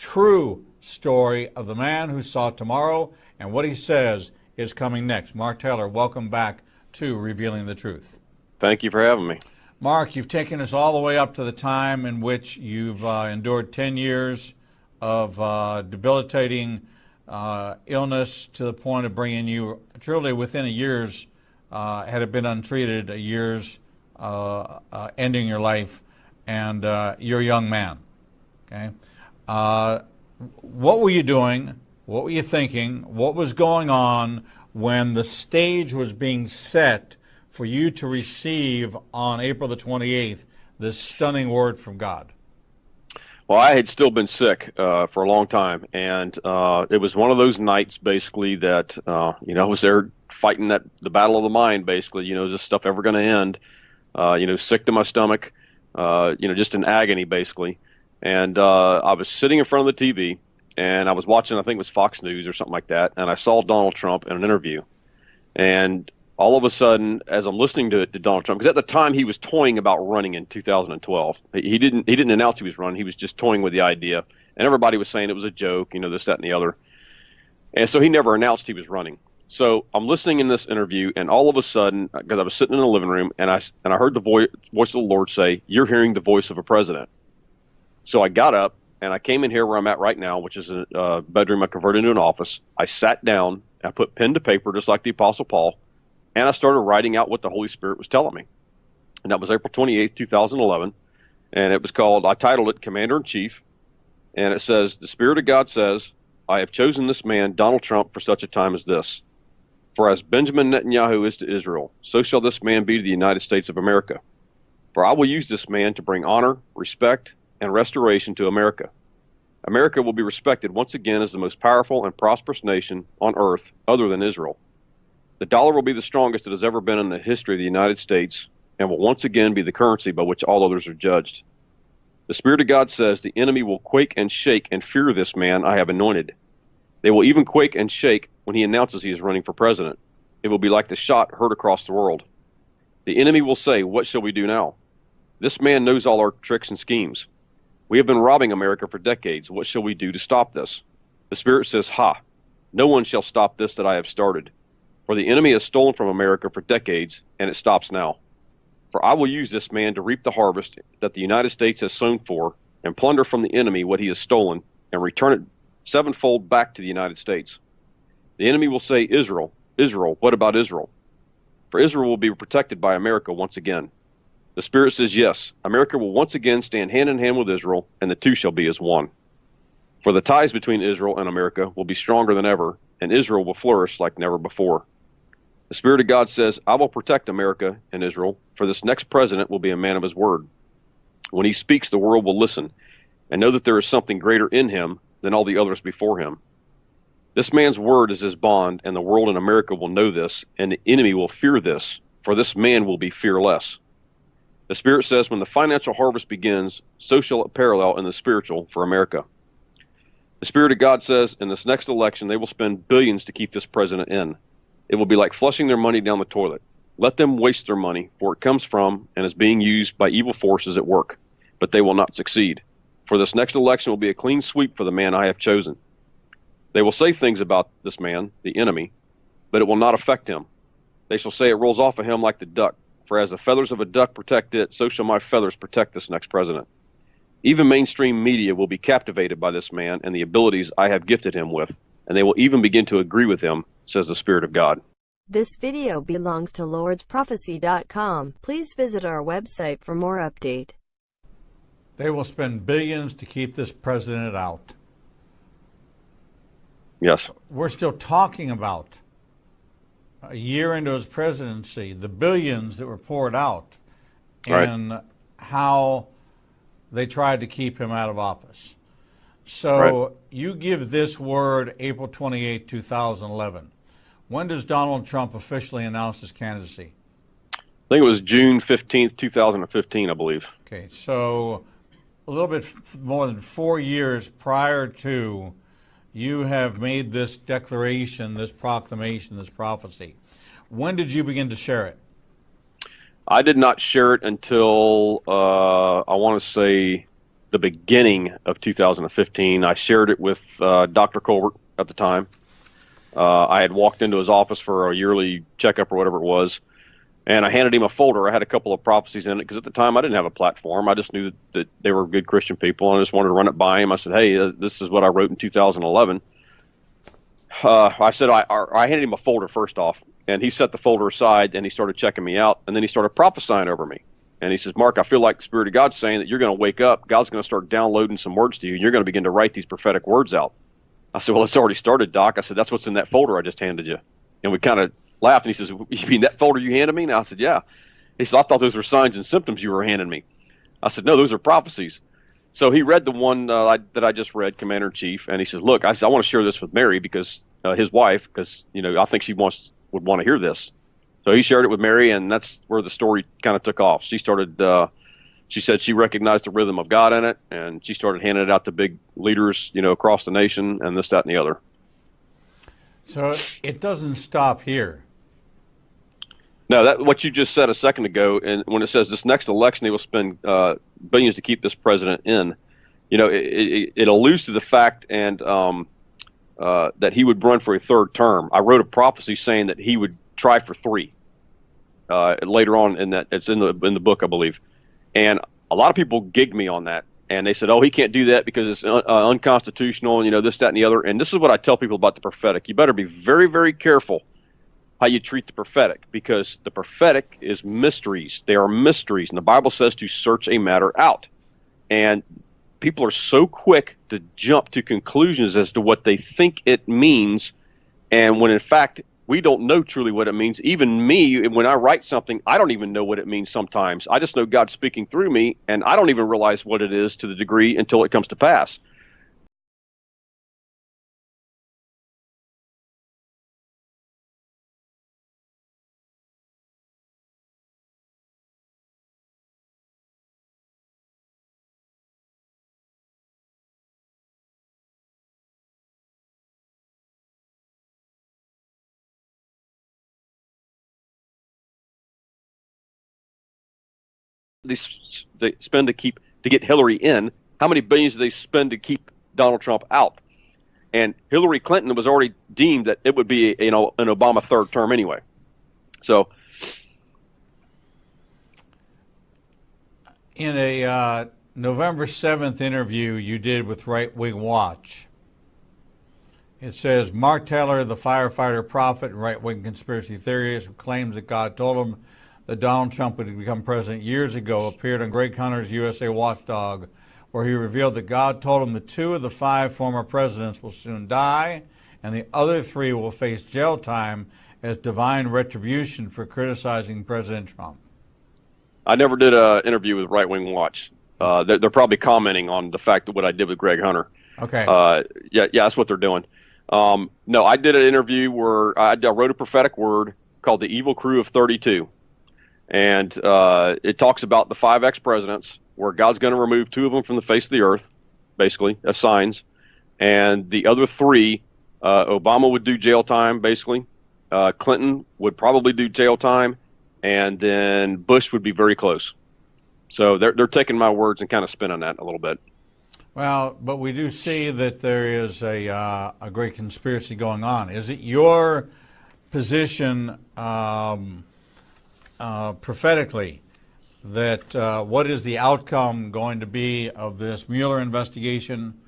true story of the man who saw tomorrow and what he says is coming next. Mark Taylor, welcome back to Revealing the Truth. Thank you for having me. Mark, you've taken us all the way up to the time in which you've endured 10 years of debilitating illness to the point of bringing you truly within a year's, had it been untreated, a year's ending your life, and you're a young man. Okay, what were you doing? What were you thinking? What was going on when the stage was being set for you to receive on April the 28th this stunning word from God? Well, I had still been sick for a long time, and it was one of those nights, basically, that I was there fighting the battle of the mind. Basically, is this stuff ever going to end? Sick to my stomach, just in agony, basically. And I was sitting in front of the TV, and I was watching, I think it was Fox News or something like that, and I saw Donald Trump in an interview, and all of a sudden, as I'm listening to Donald Trump, because at the time he was toying about running in 2012. He didn't announce he was running. He was just toying with the idea, and everybody was saying it was a joke, this, that, and the other. And so he never announced he was running. So I'm listening in this interview, and all of a sudden, because I was sitting in the living room, and I heard the voice of the Lord say, "You're hearing the voice of a president." So I got up, and I came in here where I'm at right now, which is a bedroom I converted into an office. I sat down, I put pen to paper, just like the Apostle Paul, and I started writing out what the Holy Spirit was telling me. And that was April 28th, 2011. And it was I titled it Commander in Chief. And it says, "The Spirit of God says, I have chosen this man, Donald Trump, for such a time as this. For as Benjamin Netanyahu is to Israel, so shall this man be to the United States of America. For I will use this man to bring honor, respect, and restoration to America. America will be respected once again as the most powerful and prosperous nation on earth other than Israel. The dollar will be the strongest it has ever been in the history of the United States and will once again be the currency by which all others are judged. The Spirit of God says the enemy will quake and shake and fear this man I have anointed. They will even quake and shake when he announces he is running for president. It will be like the shot heard across the world. The enemy will say, 'What shall we do now? This man knows all our tricks and schemes. We have been robbing America for decades. What shall we do to stop this?' The Spirit says, 'Ha! No one shall stop this that I have started. For the enemy has stolen from America for decades, and it stops now. For I will use this man to reap the harvest that the United States has sown for, and plunder from the enemy what he has stolen, and return it sevenfold back to the United States. The enemy will say, Israel, Israel, what about Israel? For Israel will be protected by America once again. The Spirit says, yes, America will once again stand hand in hand with Israel, and the two shall be as one. For the ties between Israel and America will be stronger than ever, and Israel will flourish like never before. The Spirit of God says, I will protect America and Israel, for this next president will be a man of his word. When he speaks, the world will listen, and know that there is something greater in him than all the others before him. This man's word is his bond, and the world and America will know this, and the enemy will fear this, for this man will be fearless. The Spirit says, when the financial harvest begins, so shall it parallel in the spiritual for America. The Spirit of God says, in this next election, they will spend billions to keep this president in. It will be like flushing their money down the toilet. Let them waste their money, for it comes from and is being used by evil forces at work, but they will not succeed. For this next election will be a clean sweep for the man I have chosen. They will say things about this man, the enemy, but it will not affect him. They shall say it rolls off of him like the duck, for as the feathers of a duck protect it, so shall my feathers protect this next president. Even mainstream media will be captivated by this man and the abilities I have gifted him with, and they will even begin to agree with him, says the Spirit of God. This video belongs to lordsprophecy.com. Please visit our website for more update. They will spend billions to keep this president out. Yes. We're still talking about a year into his presidency, the billions that were poured out, and how they tried to keep him out of office. So you give this word April 28, 2011. When does Donald Trump officially announce his candidacy? I think it was June 15th, 2015, I believe. Okay, so a little bit more than 4 years prior to, you have made this declaration, this proclamation, this prophecy. When did you begin to share it? I did not share it until, I want to say, the beginning of 2015. I shared it with Dr. Colbert at the time. I had walked into his office for a yearly checkup or whatever it was, and I handed him a folder. I had a couple of prophecies in it because at the time I didn't have a platform. I just knew that they were good Christian people, and I just wanted to run it by him. I said, hey, this is what I wrote in 2011. I handed him a folder first off, and he set the folder aside, and he started checking me out, and then he started prophesying over me. And he says, Mark, I feel like the Spirit of God's saying that you're going to wake up, God's going to start downloading some words to you, and you're going to begin to write these prophetic words out. I said, well, it's already started, Doc. I said, that's what's in that folder I just handed you. And we kind of laughed, and he says, you mean that folder you handed me? And I said, yeah. He said, I thought those were signs and symptoms you were handing me. I said, no, those are prophecies. So he read the one that I just read, Commander-in-Chief, and he says, look, I want to share this with Mary, because his wife, because, I think she would want to hear this. So he shared it with Mary, and that's where the story kind of took off. She started, she said she recognized the rhythm of God in it, and she started handing it out to big leaders, across the nation, and this, that, and the other. So it doesn't stop here. No, that what you just said a second ago, and when it says this next election, they will spend billions to keep this president in, it alludes to the fact and that he would run for a third term. I wrote a prophecy saying that he would try for 3 later on in that. It's in the book, I believe. And a lot of people gigged me on that, and they said, "Oh, he can't do that because it's unconstitutional," and this, that, and the other. And this is what I tell people about the prophetic: you better be very, very careful how you treat the prophetic, because the prophetic is mysteries. They are mysteries, and the Bible says to search a matter out. And people are so quick to jump to conclusions as to what they think it means, and when in fact we don't know truly what it means. Even me, when I write something, I don't even know what it means sometimes. I just know God's speaking through me, and I don't even realize what it is to the degree until it comes to pass. They spend to get Hillary in? How many billions do they spend to keep Donald Trump out? And Hillary Clinton was already deemed that it would be an Obama third term anyway. So, in a November 7th interview you did with Right Wing Watch, it says Mark Taylor, the firefighter prophet and right-wing conspiracy theorist who claims that God told him that Donald Trump would become president years ago, appeared on Greg Hunter's USA Watchdog, where he revealed that God told him that 2 of the 5 former presidents will soon die, and the other 3 will face jail time as divine retribution for criticizing President Trump. I never did an interview with Right Wing Watch. They're probably commenting on the fact that what I did with Greg Hunter. Okay. Yeah, that's what they're doing. No, I did an interview where I wrote a prophetic word called The Evil Crew of 32. And it talks about the 5 ex-presidents, where God's going to remove 2 of them from the face of the earth, basically, as signs. And the other 3, Obama would do jail time, basically. Clinton would probably do jail time. And then Bush would be very close. So they're taking my words and kind of spinning that a little bit. Well, but we do see that there is a great conspiracy going on. Is it your position prophetically that what is the outcome going to be of this Mueller investigation?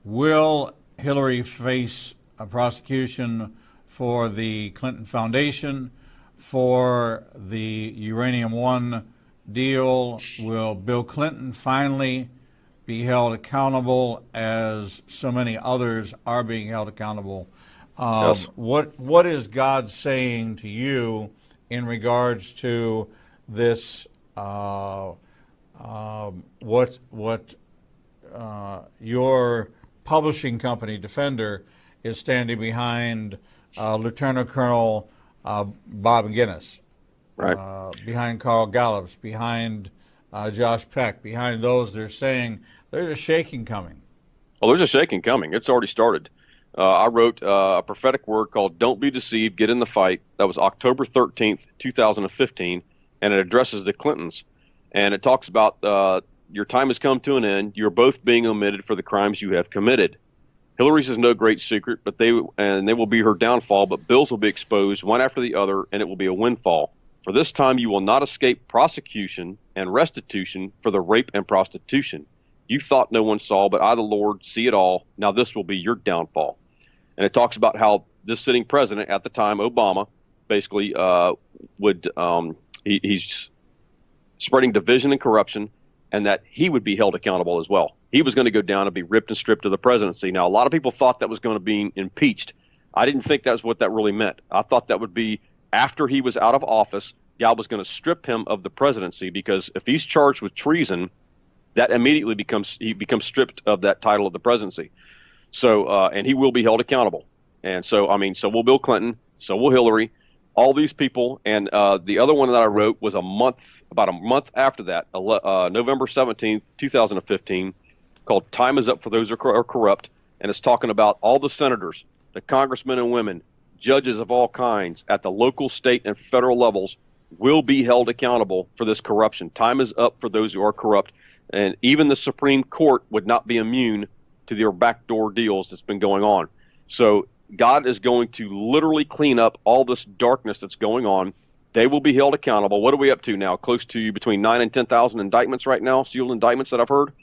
Will Hillary face a prosecution for the Clinton Foundation, for the Uranium One deal? Will Bill Clinton finally be held accountable as so many others are being held accountable? Yes. What is God saying to you in regards to this? What your publishing company, Defender, is standing behind Lieutenant Colonel Bob McGinnis, right? Behind Carl Gallups, behind Josh Peck, behind those. They're saying there's a shaking coming. Well, there's a shaking coming. It's already started. I wrote a prophetic word called "Don't Be Deceived, Get in the Fight." That was October 13th, 2015, and it addresses the Clintons. And it talks about your time has come to an end. You're both being omitted for the crimes you have committed. Hillary's is no great secret, but they will be her downfall, but Bill's will be exposed one after the other, and it will be a windfall. For this time you will not escape prosecution and restitution for the rape and prostitution. You thought no one saw, but I, the Lord, see it all. Now this will be your downfall. And it talks about how this sitting president at the time, Obama, basically he's spreading division and corruption, and that he would be held accountable as well. He was going to go down and be ripped and stripped of the presidency. Now, a lot of people thought that was going to be impeached. I didn't think that's what that really meant. I thought that would be after he was out of office, God was going to strip him of the presidency, because if he's charged with treason, that immediately becomes stripped of that title of the presidency. So, and he will be held accountable. And so, I mean, so will Bill Clinton, so will Hillary, all these people. And the other one that I wrote was about a month after that, November 17th, 2015, called Time is Up for Those Who Are Corrupt. And it's talking about all the senators, the congressmen and women, judges of all kinds at the local, state, and federal levels will be held accountable for this corruption. Time is up for those who are corrupt. And even the Supreme Court would not be immune to their backdoor deals that's been going on. So God is going to literally clean up all this darkness that's going on. They will be held accountable. What are we up to now? Close to between 9,000 and 10,000 indictments right now, sealed indictments that I've heard.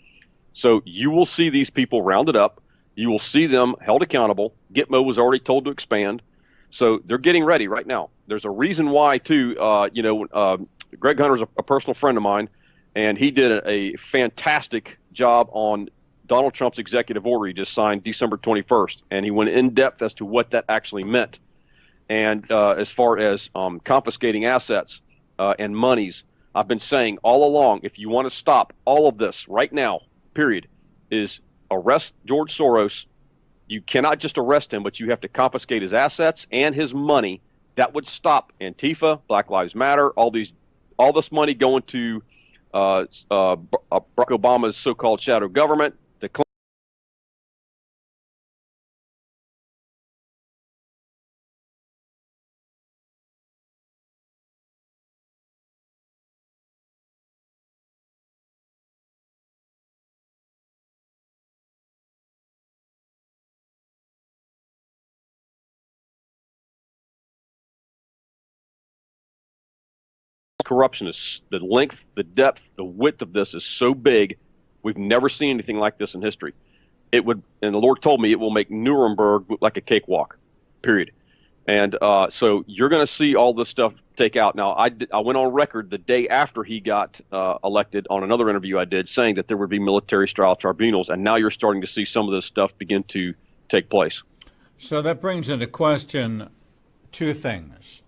So you will see these people rounded up. You will see them held accountable. Gitmo was already told to expand. So they're getting ready right now. There's a reason why, too. Greg Hunter's a personal friend of mine, and he did a fantastic job on Donald Trump's executive order he just signed December 21st, and he went in depth as to what that actually meant. And as far as confiscating assets and monies, I've been saying all along, if you want to stop all of this right now, period, is arrest George Soros. You cannot just arrest him, but you have to confiscate his assets and his money. That would stop Antifa, Black Lives Matter, all this money going to Barack Obama's so-called shadow government. Corruption is the length, the depth, the width of this is so big. We've never seen anything like this in history. It would, and the Lord told me it will make Nuremberg look like a cakewalk, period. And so you're going to see all this stuff take out. Now, I went on record the day after he got elected on another interview I did, saying that there would be military-style tribunals, and now you're starting to see some of this stuff begin to take place. So that brings into question two things.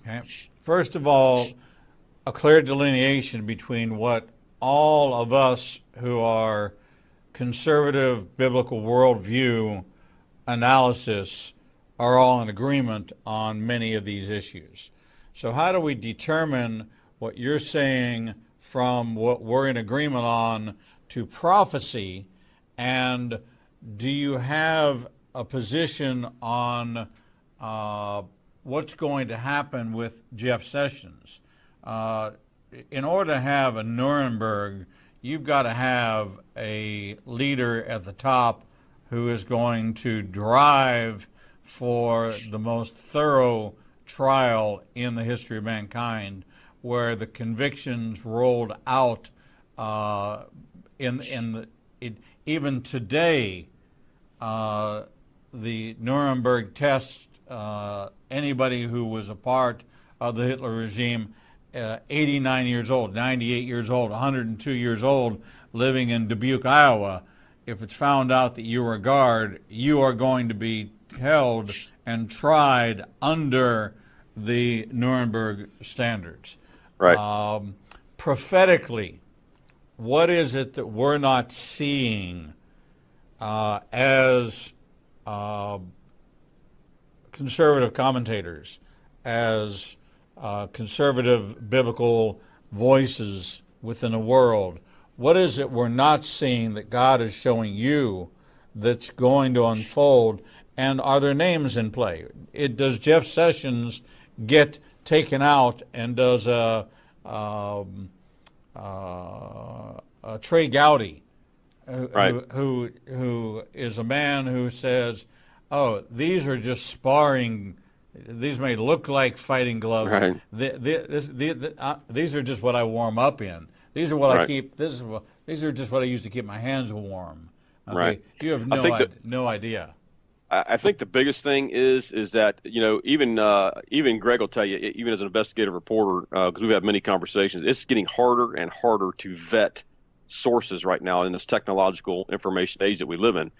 Okay? First of all, a clear delineation between what all of us who are conservative biblical worldview analysis are all in agreement on many of these issues. So how do we determine what you're saying from what we're in agreement on to prophecy? And do you have a position on what's going to happen with Jeff Sessions? In order to have a Nuremberg, you've got to have a leader at the top who is going to drive for the most thorough trial in the history of mankind, where the convictions rolled out even today. The Nuremberg test, anybody who was a part of the Hitler regime, 89 years old, 98 years old, 102 years old, living in Dubuque, Iowa, if it's found out that you were a guard, you are going to be held and tried under the Nuremberg standards. Right. Prophetically, what is it that we're not seeing as conservative commentators, as conservative biblical voices within the world? What is it we're not seeing that God is showing you that's going to unfold? And are there names in play? Does Jeff Sessions get taken out, and does a Trey Gowdy, Right. who is a man who says, "Oh, these are just sparring. These may look like fighting gloves. Right. These are just what I warm up in. These are what I Right. keep. These are just what I use to keep my hands warm." Okay, Right. you have I think that no idea. I think the biggest thing is that even Greg will tell you, even as an investigative reporter, because we've had many conversations, it's getting harder and harder to vet sources right now in this technological information age that we live in.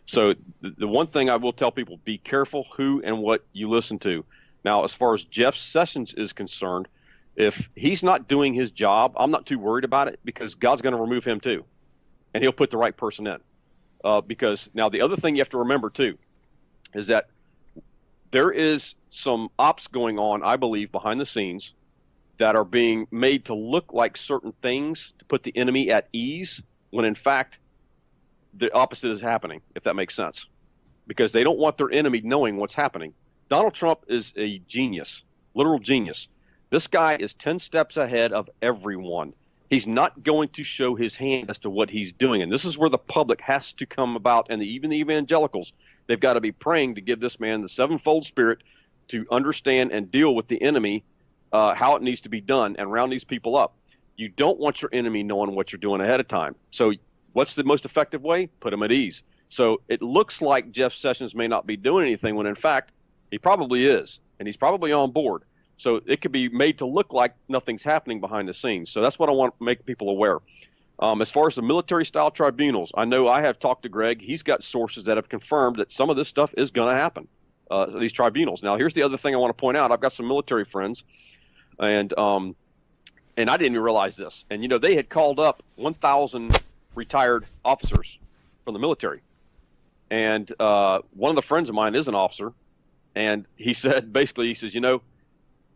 So the one thing I will tell people: be careful who and what you listen to. Now, as far as Jeff Sessions is concerned, if he's not doing his job, I'm not too worried about it, because God's going to remove him too, and He'll put the right person in. Because now the other thing you have to remember too is that there is some ops going on, I believe, behind the scenes that are being made to look like certain things to put the enemy at ease, when in fact the opposite is happening, if that makes sense, because they don't want their enemy knowing what's happening. Donald Trump is a genius, literal genius. This guy is 10 steps ahead of everyone. He's not going to show his hand as to what he's doing. And this is where the public has to come about, and even the evangelicals, they've got to be praying to give this man the sevenfold spirit to understand and deal with the enemy, how it needs to be done, and round these people up. You don't want your enemy knowing what you're doing ahead of time. So what's the most effective way? Put them at ease. So it looks like Jeff Sessions may not be doing anything, when in fact he probably is, and he's probably on board. So it could be made to look like nothing's happening behind the scenes. So that's what I want to make people aware. As far as the military-style tribunals, I know I have talked to Greg. He's got sources that have confirmed that some of this stuff is going to happen, these tribunals. Now, here's the other thing I want to point out. I've got some military friends, and I didn't even realize this. And, they had called up 1,000 retired officers from the military. And one of the friends of mine is an officer, and he said, basically, he says,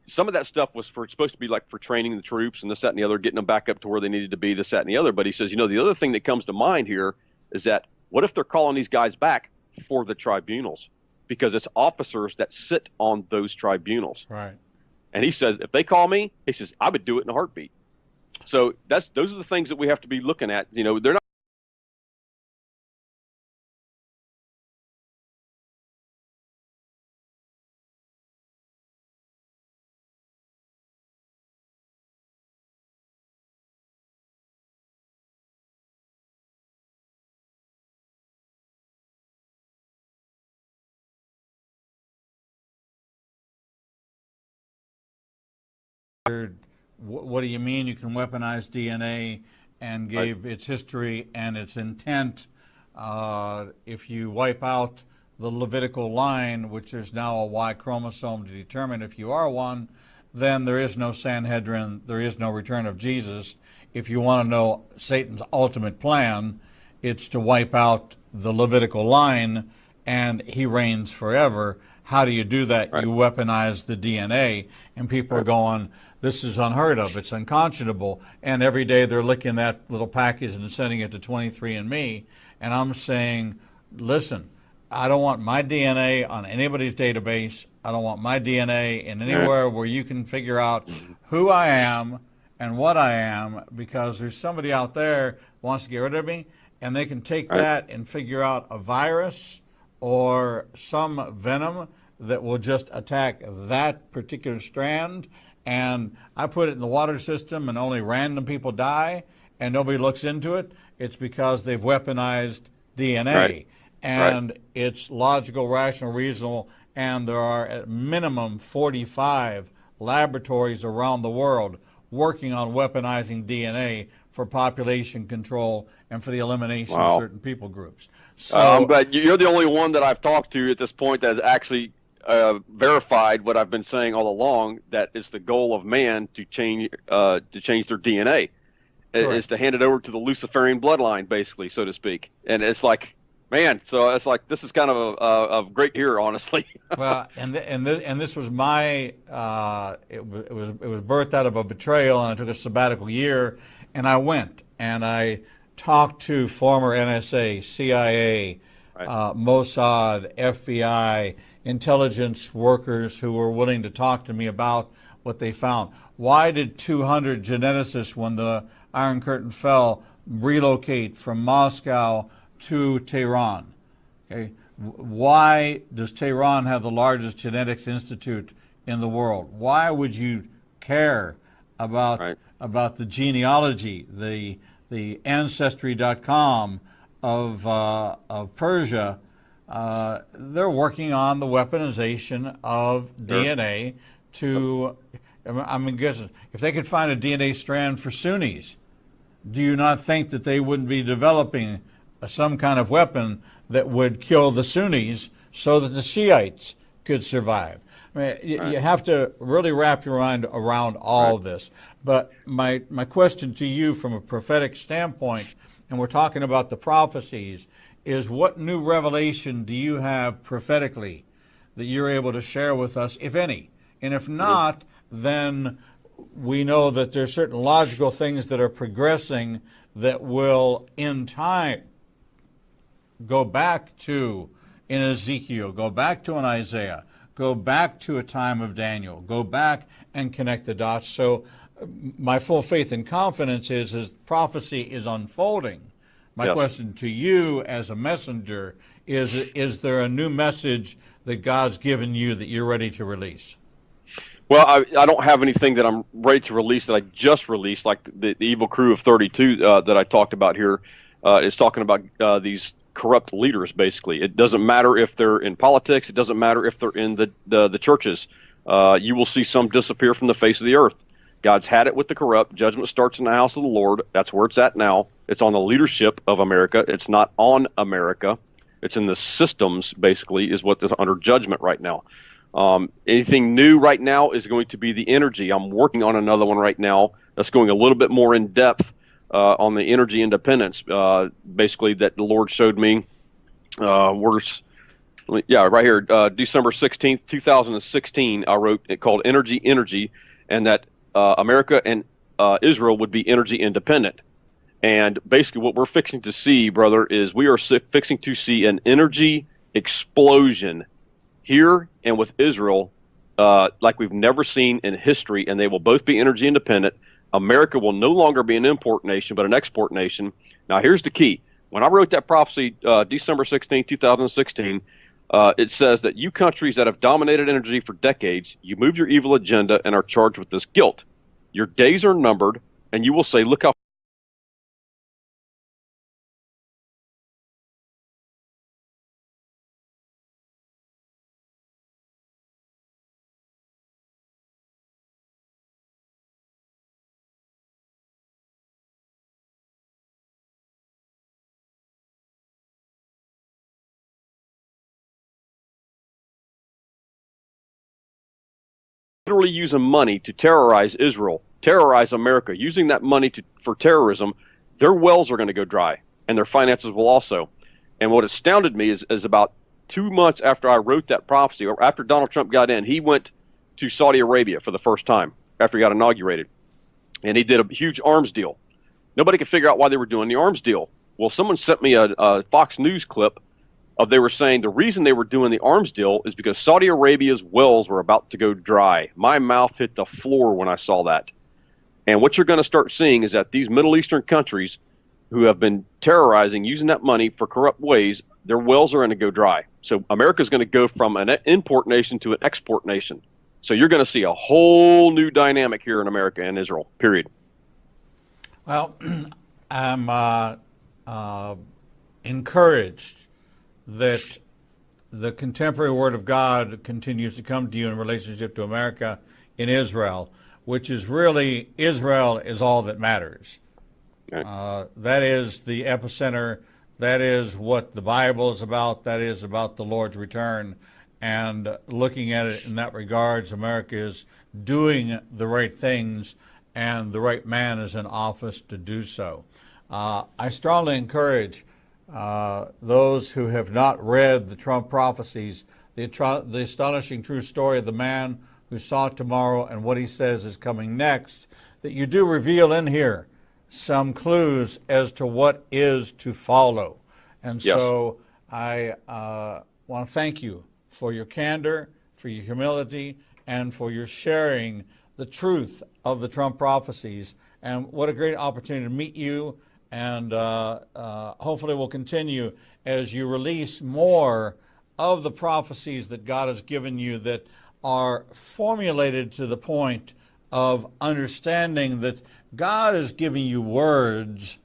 some of that stuff was supposed to be like for training the troops and this, that, and the other, getting them back up to where they needed to be, this, that, and the other. But he says, the other thing that comes to mind here is that what if they're calling these guys back for the tribunals? Because it's officers that sit on those tribunals. Right. And he says, if they call me, he says, I would do it in a heartbeat. So those are the things that we have to be looking at. They're not. What do you mean you can weaponize DNA, and gave its history and its intent? If you wipe out the Levitical line, which is now a Y chromosome to determine if you are one, then there is no Sanhedrin, there is no return of Jesus. If you want to know Satan's ultimate plan, it's to wipe out the Levitical line, and he reigns forever. How do you do that? Right. You weaponize the DNA, and people are going, this is unheard of, it's unconscionable, and every day they're licking that little package and sending it to 23andMe, and I'm saying, listen, I don't want my DNA on anybody's database. I don't want my DNA in anywhere where you can figure out who I am and what I am, because there's somebody out there who wants to get rid of me, and they can take that and figure out a virus or some venom that will just attack that particular strand. And I put it in the water system and only random people die and nobody looks into it. It's because they've weaponized DNA. Right. And it's logical, rational, reasonable, and there are at minimum 45 laboratories around the world working on weaponizing DNA for population control and for the elimination of certain people groups. So, but you're the only one that I've talked to at this point that has actually verified what I've been saying all along, that it's the goal of man to change their DNA. Is to hand it over to the Luciferian bloodline, basically, so to speak. And it's like, man, so it's like, this is kind of a great year, honestly. Well, and this was my it was birthed out of a betrayal, and I took a sabbatical year, and I went and I talked to former NSA, CIA, Mossad, FBI, intelligence workers who were willing to talk to me about what they found. Why did 200 geneticists, when the Iron Curtain fell, relocate from Moscow to Tehran? Okay. Why does Tehran have the largest genetics institute in the world? Why would you care about the genealogy, the ancestry.com of Persia? They're working on the weaponization of DNA to, I'm guessing, if they could find a DNA strand for Sunnis, do you not think that they wouldn't be developing some kind of weapon that would kill the Sunnis so that the Shiites could survive? I mean, you have to really wrap your mind around all of this. But my question to you from a prophetic standpoint, and we're talking about the prophecies, is what new revelation do you have prophetically that you're able to share with us, if any? And if not, then we know that there's certain logical things that are progressing that will, in time, go back to in Ezekiel, go back to an Isaiah, go back to a time of Daniel, go back and connect the dots. So my full faith and confidence is as prophecy is unfolding. My question to you as a messenger is there a new message that God's given you that you're ready to release? Well, I don't have anything that I'm ready to release that I just released, like the Evil Crew of 32 that I talked about here is talking about these corrupt leaders, basically. It doesn't matter if they're in politics. It doesn't matter if they're in the churches. You will see some disappear from the face of the earth. God's had it with the corrupt. Judgment starts in the house of the Lord. That's where it's at now. It's on the leadership of America. It's not on America. It's in the systems, basically, is what is under judgment right now. Anything new right now is going to be the energy. I'm working on another one right now that's going a little bit more in depth on the energy independence, basically, that the Lord showed me. Right here, December 16th, 2016, I wrote it called Energy, and that America and Israel would be energy independent. And basically what we're fixing to see, brother, is we are fixing to see an energy explosion here and with Israel like we've never seen in history, and they will both be energy independent. America will no longer be an import nation, but an export nation. Now, here's the key. When I wrote that prophecy, December 16, 2016, it says that you countries that have dominated energy for decades, you move your evil agenda and are charged with this guilt. Your days are numbered, and you will say, look how literally using money to terrorize Israel, terrorize America, using that money for terrorism. Their wells are going to go dry, and their finances will also. And what astounded me is about 2 months after I wrote that prophecy, or after Donald Trump got in, he went to Saudi Arabia for the first time after he got inaugurated, and he did a huge arms deal. Nobody could figure out why they were doing the arms deal. Well, someone sent me a Fox News clip of they were saying the reason they were doing the arms deal is because Saudi Arabia's wells were about to go dry. My mouth hit the floor when I saw that. And what you're going to start seeing is that these Middle Eastern countries who have been terrorizing, using that money for corrupt ways, their wells are going to go dry. So America's going to go from an import nation to an export nation. So you're going to see a whole new dynamic here in America and Israel, period. Well, I'm encouraged that the contemporary Word of God continues to come to you in relationship to America in Israel, which is really, Israel is all that matters. Okay. That is the epicenter. That is what the Bible is about. That is about the Lord's return. And looking at it in that regards, America is doing the right things, and the right man is in office to do so. I strongly encourage those who have not read the Trump prophecies, the astonishing true story of the man who saw tomorrow and what he says is coming next, that you do reveal in here some clues as to what is to follow. And yes. So I want to thank you for your candor, for your humility, and for your sharing the truth of the Trump prophecies. And what a great opportunity to meet you and hopefully will continue as you release more of the prophecies that God has given you that are formulated to the point of understanding that God is giving you words,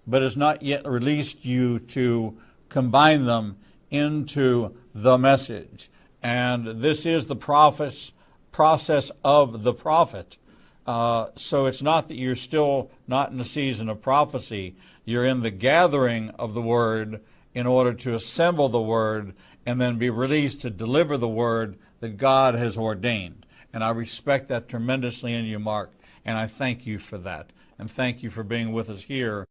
but has not yet released you to combine them into the message. And this is the process of the prophet. So it's not that you're still not in the season of prophecy. You're in the gathering of the word in order to assemble the word and then be released to deliver the word that God has ordained. And I respect that tremendously in you, Mark, and I thank you for that. And thank you for being with us here